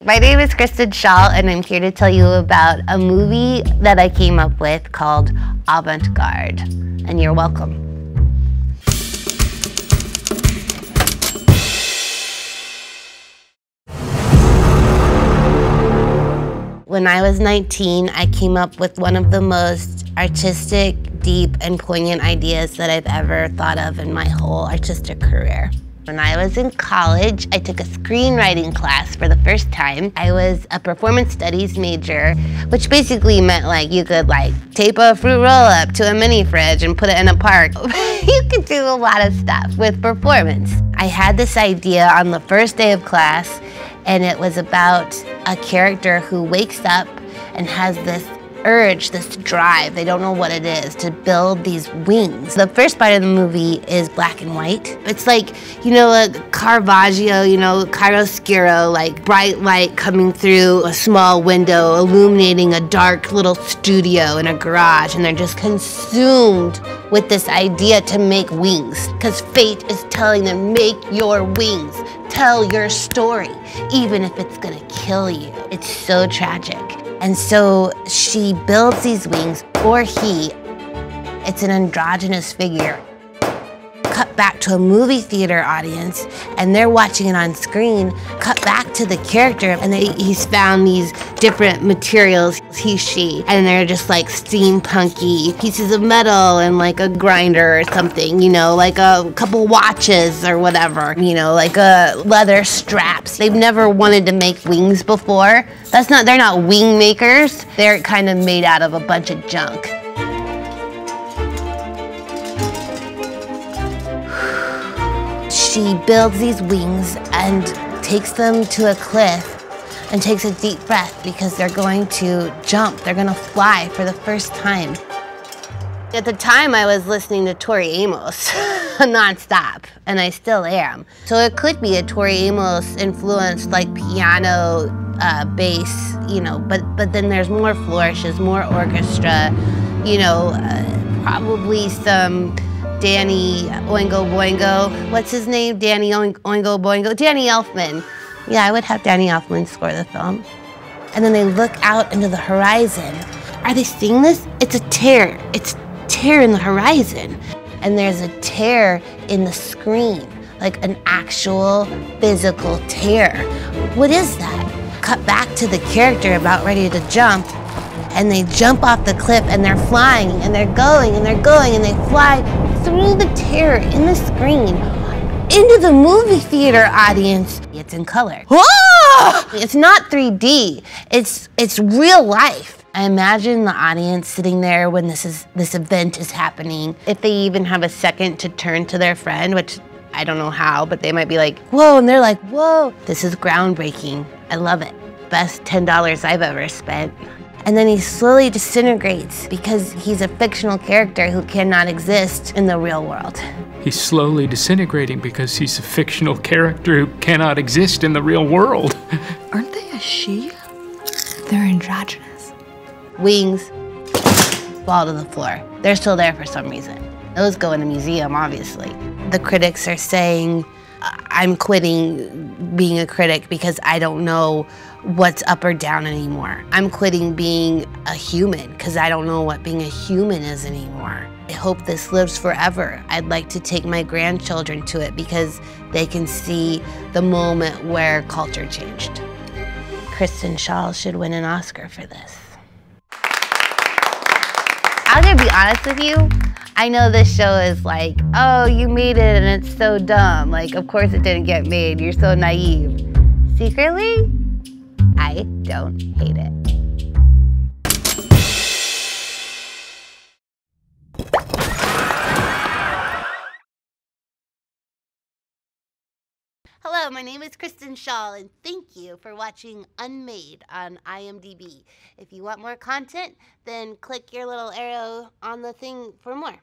My name is Kristen Schaal, and I'm here to tell you about a movie that I came up with called Avant Garde, and you're welcome. When I was 19, I came up with one of the most artistic, deep, and poignant ideas that I've ever thought of in my whole artistic career. When I was in college, I took a screenwriting class for the first time. I was a performance studies major, which basically meant like you could like tape a fruit roll up to a mini fridge and put it in a park. You could do a lot of stuff with performance. I had this idea on the first day of class, and it was about a character who wakes up and has this urge, this drive, they don't know what it is, to build these wings. The first part of the movie is black and white. It's like, you know, a Caravaggio, you know, chiaroscuro, like bright light coming through a small window, illuminating a dark little studio in a garage, and they're just consumed with this idea to make wings, because fate is telling them, make your wings, tell your story, even if it's gonna kill you. It's so tragic. And so she builds these wings, or he. It's an androgynous figure. Cut back to a movie theater audience, and they're watching it on screen. Cut back to the character, and he's found these different materials, he, she, and they're just like steampunky pieces of metal and like a grinder or something, you know, like a couple watches or whatever, you know, like leather straps. They've never wanted to make wings before. They're not wing makers. They're kind of made out of a bunch of junk. She builds these wings and takes them to a cliff and takes a deep breath because they're going to jump. They're going to fly for the first time. At the time, I was listening to Tori Amos nonstop, and I still am. So it could be a Tori Amos influenced like piano, bass, you know, but then there's more flourishes, more orchestra, you know, probably some Danny Oingo Boingo. What's his name? Danny Oingo Boingo. Danny Elfman. Yeah, I would have Danny Elfman score the film. And then they look out into the horizon. Are they seeing this? It's a tear. It's a tear in the horizon. And there's a tear in the screen, like an actual physical tear. What is that? Cut back to the character about ready to jump, and they jump off the cliff, and they're flying, and they're going, and they're going, and they fly through the tear in the screen into the movie theater audience. It's in color. Whoa! It's not 3D. It's real life. I imagine the audience sitting there when this event is happening. If they even have a second to turn to their friend, which I don't know how, but they might be like, whoa, and they're like, whoa, this is groundbreaking. I love it. Best $10 I've ever spent. And then he slowly disintegrates because he's a fictional character who cannot exist in the real world. He's slowly disintegrating because he's a fictional character who cannot exist in the real world. Aren't they a she? They're androgynous. Wings fall to the floor. They're still there for some reason. Those go in a museum, obviously. The critics are saying, I'm quitting being a critic because I don't know what's up or down anymore. I'm quitting being a human because I don't know what being a human is anymore. I hope this lives forever. I'd like to take my grandchildren to it because they can see the moment where culture changed. Kristen Schaal should win an Oscar for this. I'm gonna be honest with you. I know this show is like, oh, you made it and it's so dumb. Like, of course it didn't get made. You're so naive. Secretly, I don't hate it. Hello, my name is Kristen Schaal, and thank you for watching UnMade on IMDb. If you want more content, then click your little arrow on the thing for more.